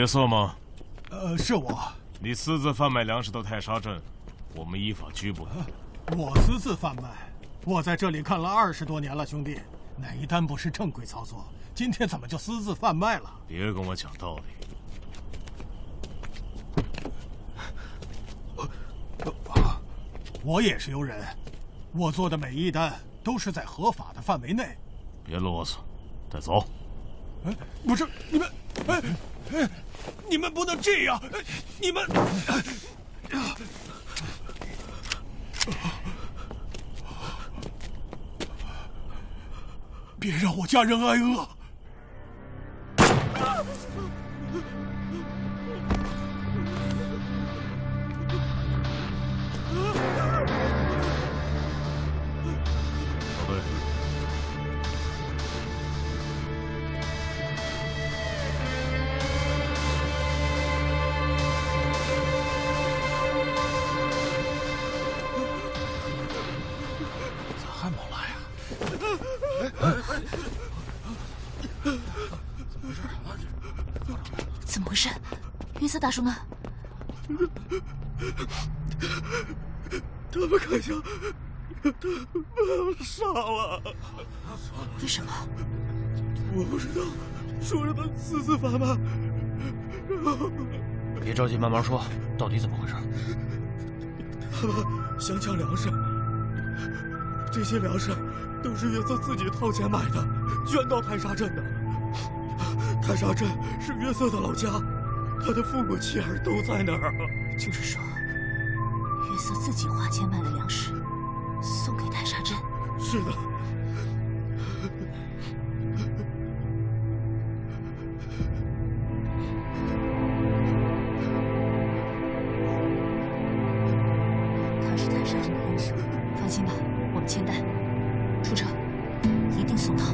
约瑟吗？是我。你私自贩卖粮食到泰沙镇，我们依法拘捕你。我私自贩卖？我在这里看了20多年了，兄弟，哪一单不是正规操作？今天怎么就私自贩卖了？别跟我讲道理。我也是有人，我做的每一单都是在合法的范围内。别啰嗦，带走。不是你们，你们不能这样，你们。别让我家人挨饿！小队，咋还没来呀？怎么回事？约瑟大叔呢？他们看向他把我杀了。为什么？我不知道，说是他私自贩卖。别着急，慢慢说，到底怎么回事？他们想抢粮食，这些粮食都是约瑟自己掏钱买的，捐到泰沙镇的。泰沙镇是约瑟的老家，他的父母妻儿都在那儿。就是说，约瑟自己花钱买了粮食，送给泰沙镇。是的。他是泰沙镇的英雄，放心吧，我们签单，出车，一定送到。